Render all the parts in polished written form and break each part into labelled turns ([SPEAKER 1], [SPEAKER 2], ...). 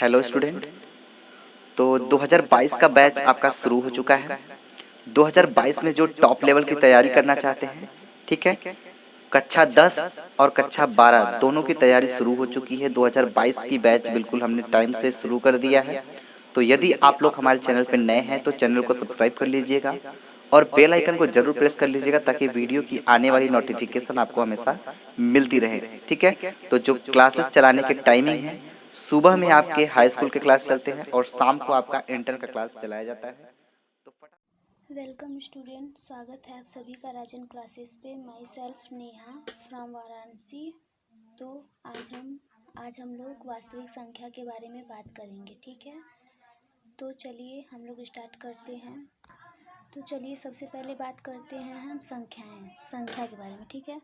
[SPEAKER 1] Hello student. तो 2022 का batch आपका शुरू हो चुका है। 2022 में जो टॉप लेवल की तैयारी करना चाहते हैं, ठीक है, कक्षा 10 और कक्षा 12 दोनों की तैयारी शुरू हो चुकी है। 2022 की बैच बिल्कुल हमने टाइम से शुरू कर दिया है। तो यदि आप लोग हमारे चैनल पर नए हैं तो चैनल को सब्सक्राइब कर लीजिएगा और बेल आइकन को जरूर प्रेस कर लीजिएगा ताकि वीडियो की आने वाली नोटिफिकेशन आपको हमेशा मिलती रहे, ठीक है। तो जो क्लासेस चलाने की टाइमिंग है, सुबह में आपके हाई स्कूल के क्लास चलते हैं और शाम को आपका इंटर का क्लास चलाया जाता है। तो
[SPEAKER 2] वेलकम स्टूडेंट, स्वागत है आप सभी का राजन क्लासेस पे। My self Neha from Varanasi. तो आज हम लोग वास्तविक संख्या के बारे में बात करेंगे, ठीक है। तो चलिए हम लोग स्टार्ट करते हैं। तो चलिए सबसे पहले बात करते हैं हम संख्या के बारे में, ठीक है।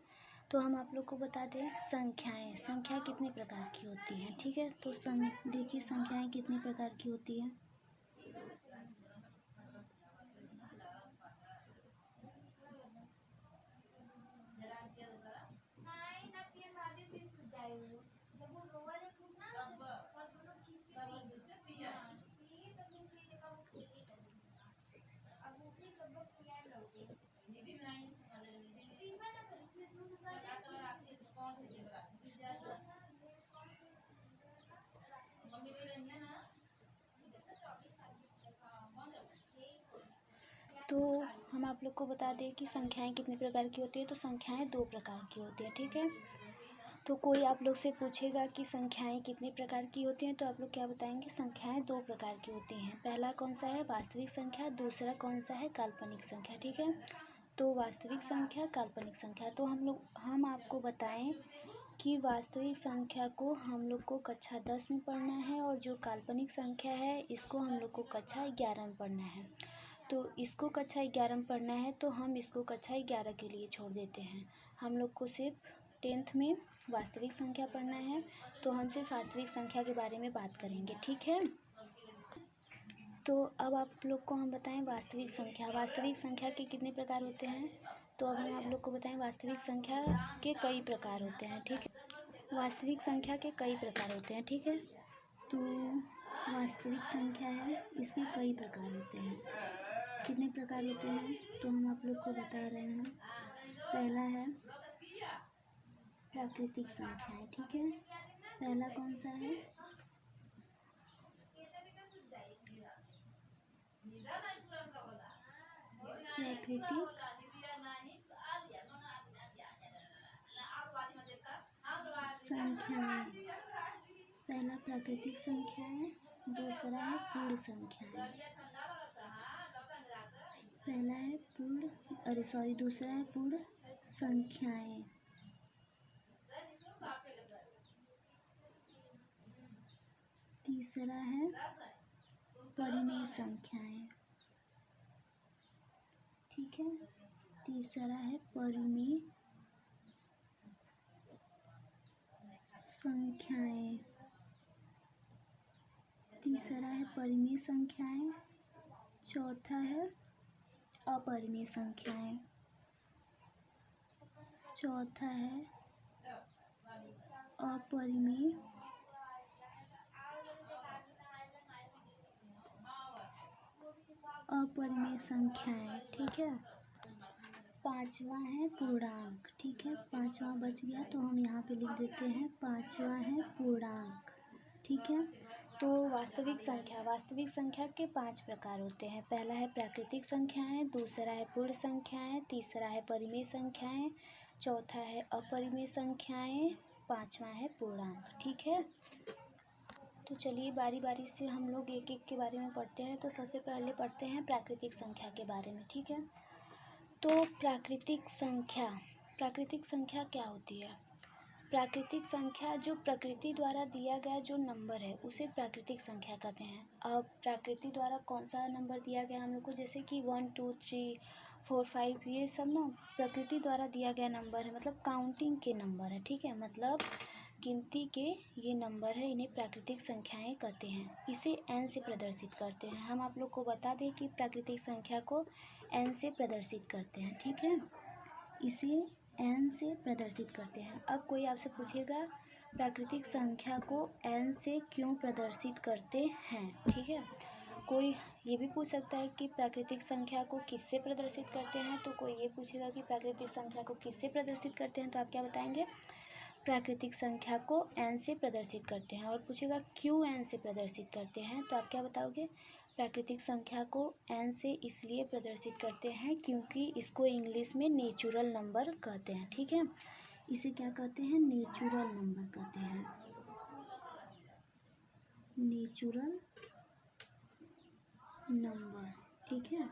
[SPEAKER 2] तो हम आप लोग को बता दें संख्या कितने प्रकार की होती हैं, ठीक है। तो देखिए संख्याएं कितने प्रकार की होती हैं। तो हम आप लोग को बता दें कि संख्याएं कितने प्रकार की होती है। तो संख्याएं दो प्रकार की होती है, ठीक है। तो कोई आप लोग से पूछेगा कि संख्याएं कितने प्रकार की होती हैं, तो आप लोग क्या बताएंगे? संख्याएं दो प्रकार की होती हैं। पहला कौन सा है? वास्तविक संख्या। दूसरा कौन सा है? काल्पनिक संख्या, ठीक है। तो वास्तविक संख्या, काल्पनिक संख्या। तो हम आपको बताएं कि वास्तविक संख्या को हम लोग को कक्षा 10 में पढ़ना है और जो काल्पनिक संख्या है इसको हम लोग को कक्षा 11 में पढ़ना है। तो इसको कक्षा 11 में पढ़ना है तो हम इसको कक्षा 11 के लिए छोड़ देते हैं। हम लोग को सिर्फ 10th में वास्तविक संख्या पढ़ना है, तो हम सिर्फ वास्तविक संख्या के बारे में बात करेंगे, ठीक है। तो अब आप लोग को हम बताएं वास्तविक संख्या के कितने प्रकार होते हैं। तो अब हम आप लोग को बताएं वास्तविक संख्या के कई प्रकार होते हैं, ठीक है। वास्तविक संख्या के कई प्रकार होते हैं, ठीक है। तो वास्तविक संख्या है, इसके कई प्रकार होते हैं। कितने प्रकार होते हैं तो हम आप लोग को बता रहे हैं। पहला है प्राकृतिक संख्याएं, ठीक है। पहला कौन सा है? प्राकृतिक संख्याएं। पहला प्राकृतिक संख्या है, दूसरा है पूर्ण संख्याएं। दूसरा है पूर्ण संख्याएं। तीसरा है परिमेय संख्याएं, ठीक है। तीसरा है परिमेय संख्याएं। तीसरा है परिमेय संख्याएं। चौथा है अपरिमेय संख्याएं। चौथा है अपरिमेय संख्याएं, ठीक है। पांचवा है पूर्णांक, ठीक है। पांचवा बच गया तो हम यहाँ पे लिख देते हैं पांचवा है पूर्णांक, ठीक है। तो वास्तविक संख्या के 5 प्रकार होते हैं। पहला है प्राकृतिक संख्याएं, दूसरा है पूर्ण संख्याएं, तीसरा है परिमेय संख्याएं, चौथा है अपरिमेय संख्याएं, पांचवा है पूर्णांक, ठीक है। तो चलिए बारी बारी से हम लोग एक एक के बारे में पढ़ते हैं। तो सबसे पहले पढ़ते हैं प्राकृतिक संख्या के बारे में, ठीक है। तो प्राकृतिक संख्या क्या होती है? प्राकृतिक संख्या जो प्रकृति द्वारा दिया गया जो नंबर है उसे प्राकृतिक संख्या कहते हैं। अब प्रकृति द्वारा कौन सा नंबर दिया गया हम लोग को, जैसे कि 1 2 3 4 5, ये सब ना प्रकृति द्वारा दिया गया नंबर है, मतलब काउंटिंग के नंबर है, ठीक है। मतलब गिनती के ये नंबर है, इन्हें प्राकृतिक संख्याएं कहते हैं। इसे n से प्रदर्शित करते हैं। हम आप लोग को बता दें कि प्राकृतिक संख्या को n से प्रदर्शित करते हैं, ठीक है। इसे n से प्रदर्शित करते हैं। अब कोई आपसे पूछेगा प्राकृतिक संख्या को n से क्यों प्रदर्शित करते हैं। ठीक है, कोई ये भी पूछ सकता है कि प्राकृतिक संख्या को किससे प्रदर्शित करते हैं, तो कोई ये पूछेगा कि प्राकृतिक संख्या को किससे प्रदर्शित करते हैं, तो आप क्या बताएंगे, प्राकृतिक संख्या को n से प्रदर्शित करते हैं। और पूछेगा क्यों n से प्रदर्शित करते हैं, तो आप क्या बताओगे, प्राकृतिक संख्या को n से इसलिए प्रदर्शित करते हैं क्योंकि इसको इंग्लिश में नेचुरल नंबर कहते हैं। ठीक है, इसे क्या कहते हैं, नेचुरल नंबर कहते हैं, नेचुरल नंबर। ठीक है,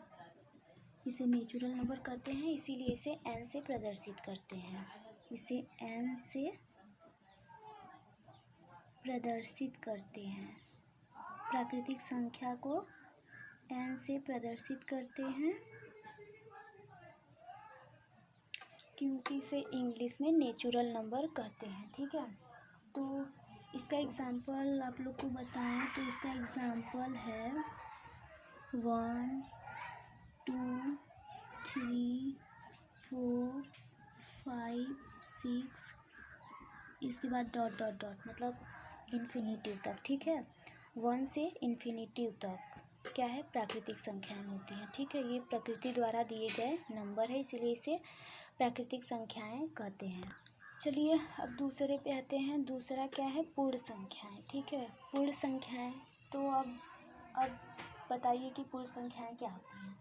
[SPEAKER 2] इसे नेचुरल नंबर कहते हैं, इसीलिए इसे n से प्रदर्शित करते हैं, इसे n से प्रदर्शित करते हैं। प्राकृतिक संख्या को n से प्रदर्शित करते हैं क्योंकि इसे इंग्लिश में नेचुरल नंबर कहते हैं। ठीक है, तो इसका एग्जाम्पल आप लोग को बताएं तो इसका एग्जाम्पल है 1 2 3 4 5 6, इसके बाद डॉट डॉट डॉट मतलब इन्फिनिटिव तक। ठीक है, 1 से इन्फिनिटिव तक क्या है, प्राकृतिक संख्याएं होती हैं। ठीक है, ये प्रकृति द्वारा दिए गए नंबर है, इसीलिए इसे प्राकृतिक संख्याएं कहते हैं। चलिए अब दूसरे पे आते हैं। दूसरा क्या है, पूर्ण संख्याएं। ठीक है, पूर्ण संख्याएं, तो अब बताइए कि पूर्ण संख्याएं क्या होती हैं।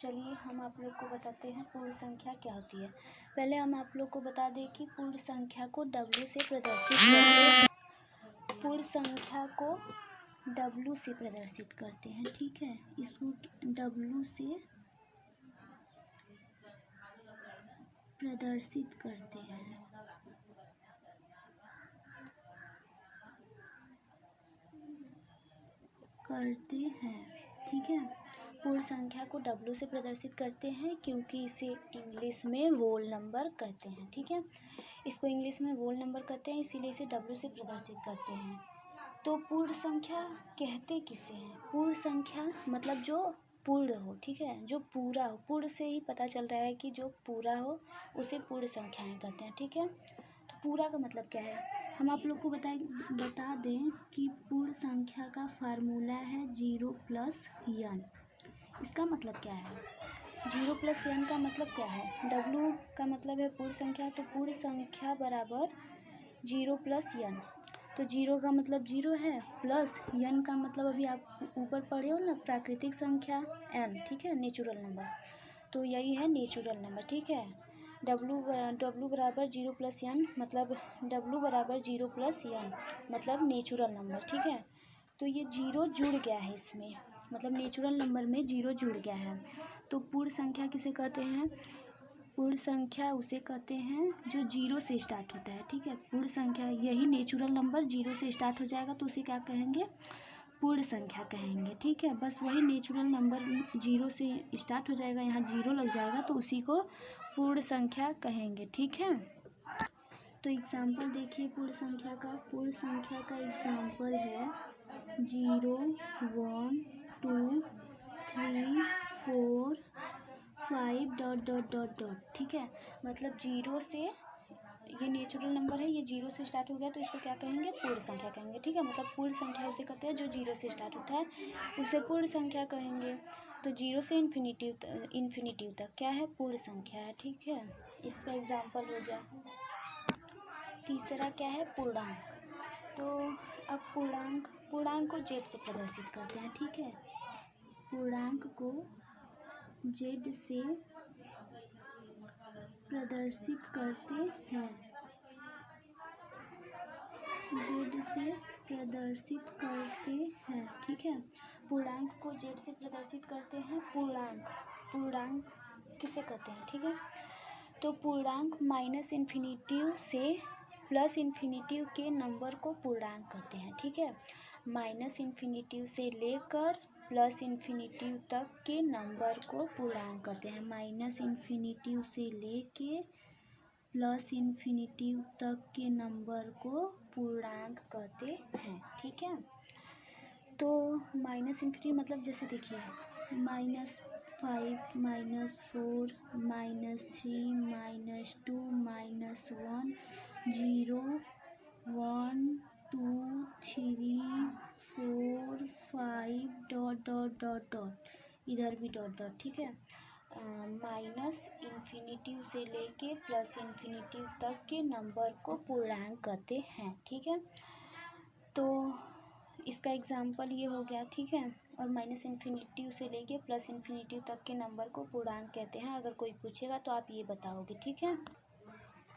[SPEAKER 2] चलिए हम आप लोग को बताते हैं पूर्ण संख्या क्या होती है। पहले हम आप लोग को बता दें कि पूर्ण संख्या को W से प्रदर्शित करते हैं, पूर्ण संख्या को W से प्रदर्शित करते हैं। ठीक है, इसको W से प्रदर्शित करते हैं। ठीक है, पूर्ण संख्या को W से प्रदर्शित करते हैं क्योंकि इसे इंग्लिश में वोल नंबर कहते हैं। ठीक है, इसको इंग्लिश में वोल नंबर कहते हैं, इसीलिए इसे W से प्रदर्शित करते हैं। तो पूर्ण संख्या कहते किसे हैं, पूर्ण संख्या मतलब जो पूर्ण हो। ठीक है, जो पूरा हो, पूर्ण से ही पता चल रहा है कि जो पूरा हो उसे पूर्ण संख्याएं कहते हैं। ठीक है, तो पूरा का मतलब क्या है, हम आप लोग को बता दें कि पूर्ण संख्या का फार्मूला है 0 + n। इसका मतलब क्या है, 0 + n का मतलब क्या है, W का मतलब है पूर्ण संख्या, तो पूर्ण संख्या बराबर 0 + n। तो 0 का मतलब 0 है, प्लस n का मतलब अभी आप ऊपर पढ़े हो ना, प्राकृतिक संख्या n। ठीक है, नेचुरल नंबर, तो यही है नेचुरल नंबर। ठीक है, W बराबर 0 + n मतलब W बराबर 0 + n मतलब नेचुरल नंबर। ठीक है, तो ये 0 जुड़ गया है इसमें, मतलब नेचुरल नंबर में 0 जुड़ गया है। तो पूर्ण संख्या किसे कहते हैं, पूर्ण संख्या उसे कहते हैं जो 0 से स्टार्ट होता है। ठीक है, पूर्ण संख्या, यही नेचुरल नंबर 0 से स्टार्ट हो जाएगा तो उसे क्या कहेंगे, पूर्ण संख्या कहेंगे। ठीक है, बस वही नेचुरल नंबर 0 से स्टार्ट हो जाएगा, यहाँ 0 लग जाएगा तो उसी को पूर्ण संख्या कहेंगे। ठीक है, तो एग्जाम्पल देखिए पूर्ण संख्या का। पूर्ण संख्या का एग्जाम्पल है 0 1 2 3 4 5 डॉट डॉट डॉट डॉट। ठीक है, मतलब 0 से, ये नेचुरल नंबर है, ये 0 से स्टार्ट हो गया तो इसको क्या कहेंगे, पूर्ण संख्या कहेंगे। ठीक है, मतलब पूर्ण संख्या उसे कहते हैं जो 0 से स्टार्ट होता है, उसे पूर्ण संख्या कहेंगे। तो 0 से इन्फिनिटिव तक क्या है, पूर्ण संख्या है। ठीक है, इसका एग्जाम्पल हो गया। तीसरा क्या है, पूर्णांक। तो अब पूर्णांक को Z से प्रदर्शित करते हैं। ठीक है, पूर्णांक को Z से प्रदर्शित करते हैं, Z से प्रदर्शित करते हैं। ठीक है, पूर्णांक को Z से प्रदर्शित करते हैं। पूर्णांक किसे कहते हैं। ठीक है, तो पूर्णांक -इन्फिनिटिव से +इन्फिनिटिव के नंबर को पूर्णांक कहते हैं। ठीक है, -इन्फिनिटिव से लेकर +इन्फिनिटिव तक के नंबर को पूर्णांक कहते हैं। -इन्फिनिटिव से लेके +इन्फिनिटिव तक के नंबर को पूर्णांक कहते हैं। ठीक है, तो -इन्फिनिटिव मतलब जैसे देखिए -5 -4 -3 -2 -1 0 1 2 3 4 5 डॉट डॉट डॉट डॉट, इधर भी डॉट डॉट, ठीक है। माइनस इन्फिनिटिव से लेके प्लस इन्फिनिटिव तक के नंबर को पूर्णांक कहते हैं, ठीक है। तो इसका एग्जाम्पल ये हो गया, ठीक है। और माइनस इन्फिनिटिव से लेके प्लस इन्फिनिटिव तक के नंबर को पूर्णांक कहते हैं। अगर कोई पूछेगा तो आप ये बताओगे, ठीक है।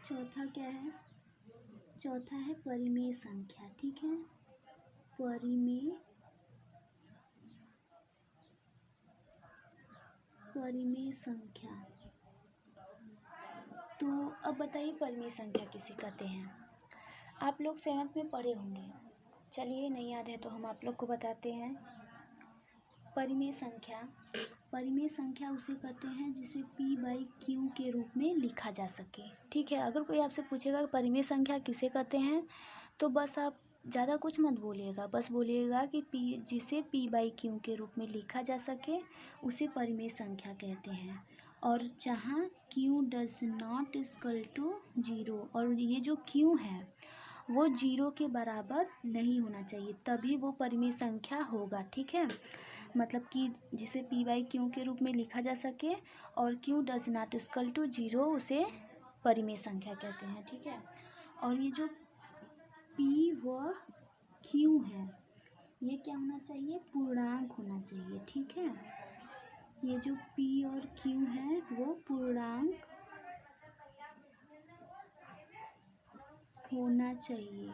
[SPEAKER 2] चौथा क्या है? चौथा है परिमेय संख्या, ठीक है। परिमेय संख्या। तो अब बताइए परिमेय संख्या किसे कहते हैं? आप लोग 7th में पढ़े होंगे, चलिए नहीं याद है तो हम आप लोग को बताते हैं। परिमेय संख्या उसे कहते हैं जिसे p/q के रूप में लिखा जा सके, ठीक है। अगर कोई आपसे पूछेगा परिमेय संख्या किसे कहते हैं, तो बस आप ज़्यादा कुछ मत बोलिएगा, बस बोलिएगा कि जिसे p/q के रूप में लिखा जा सके उसे परिमेय संख्या कहते हैं। और जहाँ q does not equal to 0, और ये जो q है वो 0 के बराबर नहीं होना चाहिए, तभी वो परिमेय संख्या होगा, ठीक है। मतलब कि जिसे p/q के रूप में लिखा जा सके और q does not equal to 0 उसे परिमेय संख्या कहते हैं, ठीक है। और ये जो p व q है ये क्या होना चाहिए? पूर्णांक होना चाहिए, ठीक है। ये जो p और q है वो पूर्णांक होना चाहिए,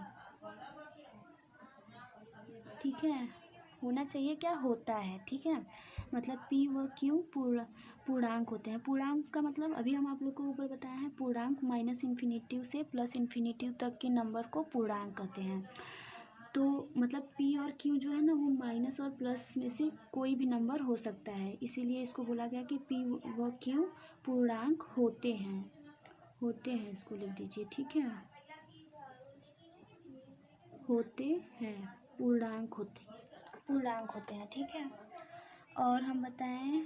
[SPEAKER 2] ठीक है। होना चाहिए क्या होता है, ठीक है। मतलब p व q पूर्णांक होते हैं। पूर्णांक का मतलब अभी हम आप लोग को ऊपर बताया है, पूर्णांक माइनस इन्फिनिटिव से प्लस इन्फिनिटिव तक के नंबर को पूर्णांक कहते हैं। तो मतलब p और q जो है ना वो माइनस और प्लस में से कोई भी नंबर हो सकता है, इसीलिए इसको बोला गया कि p व q पूर्णांक होते हैं, इसको लिख दीजिए, ठीक है। होते हैं, पूर्णांक होते हैं, ठीक है। और हम बताएं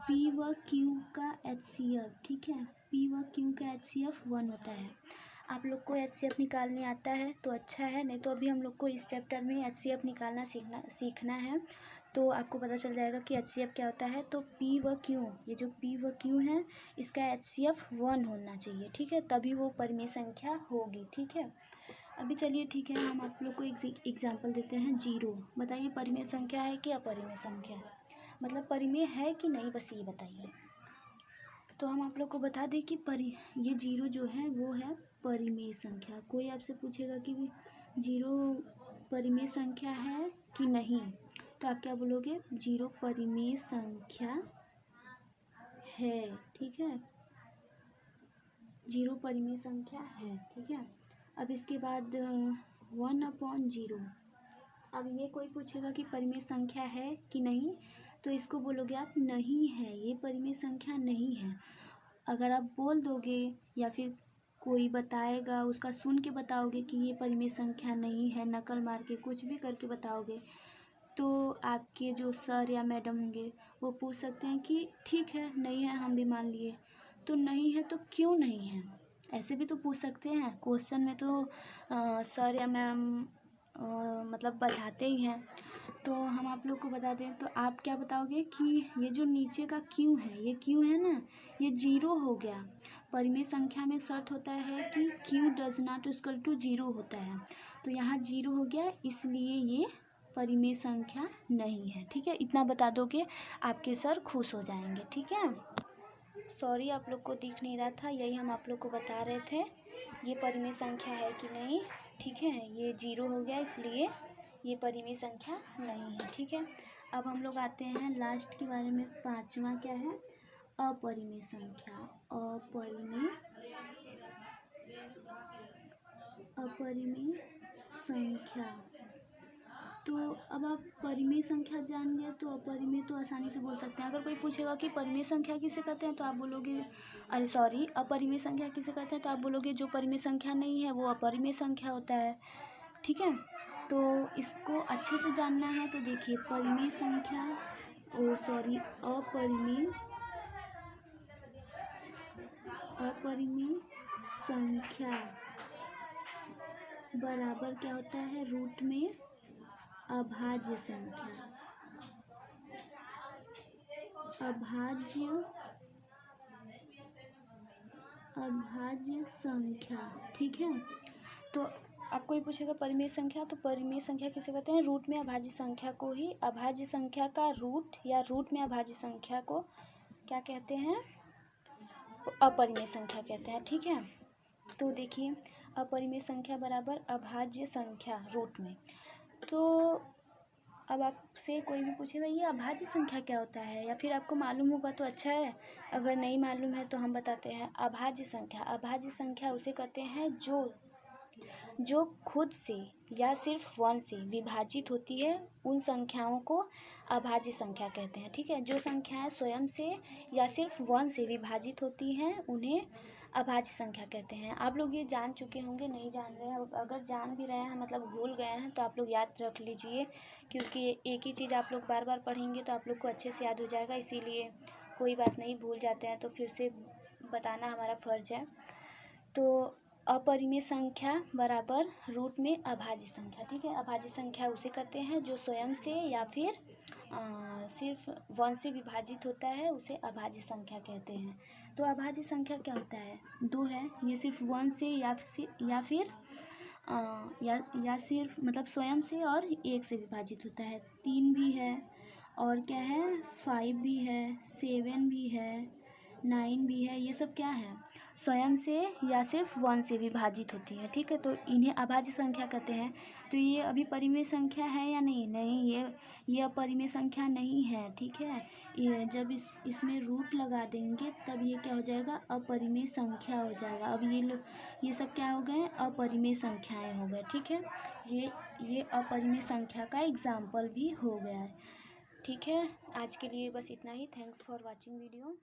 [SPEAKER 2] p व q का HCF, ठीक है। p व q का HCF 1 होता है। आप लोग को HCF निकालने आता है तो अच्छा है, नहीं तो अभी हम लोग को इस चैप्टर में HCF निकालना सीखना है, तो आपको पता चल जाएगा कि HCF क्या होता है। तो p व q, ये जो p व q है इसका HCF 1 होना चाहिए, ठीक है, तभी वो परिमेय संख्या होगी, ठीक है। अभी चलिए ठीक है, हम आप लोग को एग्जाम्पल देते हैं। 0 बताइए परिमेय संख्या है कि अपरिमेय संख्या है? मतलब परिमेय है कि नहीं, बस ये बताइए। तो हम आप लोग को बता दें कि ये 0 जो है वो है परिमेय संख्या। कोई आपसे पूछेगा कि 0 परिमेय संख्या है कि नहीं, तो आप क्या बोलोगे? 0 परिमेय संख्या है, ठीक है। 0 परिमेय संख्या है, ठीक है। अब इसके बाद 1/0। अब ये कोई पूछेगा कि परिमेय संख्या है कि नहीं, तो इसको बोलोगे आप नहीं है, ये परिमेय संख्या नहीं है। अगर आप बोल दोगे या फिर कोई बताएगा उसका सुन के बताओगे कि ये परिमेय संख्या नहीं है, नकल मार के कुछ भी करके बताओगे, तो आपके जो सर या मैडम होंगे वो पूछ सकते हैं कि ठीक है नहीं है, हम भी मान लिए। तो नहीं है तो क्यों नहीं है, ऐसे भी तो पूछ सकते हैं। क्वेश्चन में तो सर या मैम मतलब बजाते ही हैं। तो हम आप लोग को बता दें, तो आप क्या बताओगे कि ये जो नीचे का क्यू है, ये क्यू है ना, ये 0 हो गया। परिमेय संख्या में शर्त होता है कि q does not equal to 0 होता है, तो यहाँ 0 हो गया, इसलिए ये परिमेय संख्या नहीं है, ठीक है। इतना बता दोगे आपके सर खुश हो जाएंगे, ठीक है। सॉरी आप लोग को दिख नहीं रहा था, यही हम आप लोग को बता रहे थे, ये परिमेय संख्या है कि नहीं, ठीक है। ये 0 हो गया इसलिए ये परिमेय संख्या नहीं है, ठीक है। अब हम लोग आते हैं लास्ट के बारे में। 5वां क्या है? अपरिमेय संख्या। अपरिमेय संख्या। तो अब आप परिमेय संख्या जान गए तो अपरिमेय तो आसानी से बोल सकते हैं। अगर कोई पूछेगा कि परिमेय संख्या किसे कहते हैं, तो आप बोलोगे अपरिमेय संख्या किसे कहते हैं, तो आप बोलोगे जो परिमेय संख्या नहीं है वो अपरिमेय संख्या होता है, ठीक है। तो इसको अच्छे से जानना है तो देखिए परिमेय संख्या अपरिमेय संख्या बराबर क्या होता है रूट में अभाज्य संख्या। अभाज्य संख्या, ठीक है। तो आपको ये पूछेगा परिमेय संख्या, तो परिमेय संख्या किसे कहते हैं? रूट में अभाज्य संख्या को ही अभाज्य संख्या का रूट या रूट में अभाज्य संख्या को क्या कहते हैं? अपरिमेय संख्या कहते हैं, ठीक है। तो देखिए अपरिमेय संख्या बराबर अभाज्य संख्या रूट में। तो अब आपसे कोई भी पूछेगा ये अभाज्य संख्या क्या होता है, या फिर आपको मालूम होगा तो अच्छा है, अगर नहीं मालूम है तो हम बताते हैं। अभाज्य संख्या उसे कहते हैं जो खुद से या सिर्फ 1 से विभाजित होती है, उन संख्याओं को अभाज्य संख्या कहते हैं, ठीक है। जो संख्याएं स्वयं से या सिर्फ 1 से विभाजित होती हैं उन्हें अभाज्य संख्या कहते हैं। आप लोग ये जान चुके होंगे, नहीं जान रहे हैं, अगर जान भी रहे हैं मतलब भूल गए हैं तो आप लोग याद रख लीजिए, क्योंकि एक ही चीज़ आप लोग बार बार पढ़ेंगे तो आप लोग को अच्छे से याद हो जाएगा। इसीलिए कोई बात नहीं, भूल जाते हैं तो फिर से बताना हमारा फ़र्ज़ है। तो अपरिमेय संख्या बराबर रूट में अभाज्य संख्या, ठीक है। अभाज्य संख्या उसे कहते हैं जो स्वयं से या फिर सिर्फ 1 से विभाजित होता है, उसे अभाज्य संख्या कहते हैं। तो अभाज्य संख्या क्या होता है? 2 है, ये सिर्फ 1 से या फिर या सिर्फ मतलब स्वयं से और 1 से विभाजित होता है। 3 भी है और क्या है 5 भी है, 7 भी है, 9 भी है। ये सब क्या है? स्वयं से या सिर्फ 1 से विभाजित होती है, ठीक है। तो इन्हें अभाज्य संख्या कहते हैं। तो ये अभी परिमेय संख्या है या नहीं? नहीं, ये अपरिमेय संख्या नहीं है, ठीक है। ये जब इसमें रूट लगा देंगे तब ये क्या हो जाएगा? अपरिमेय संख्या हो जाएगा। अब ये सब क्या हो गए? अपरिमेय संख्याएं हो गए, ठीक है। ये अपरिमेय संख्या का एग्जाम्पल भी हो गया है, ठीक है। आज के लिए बस इतना ही। Thanks for watching video.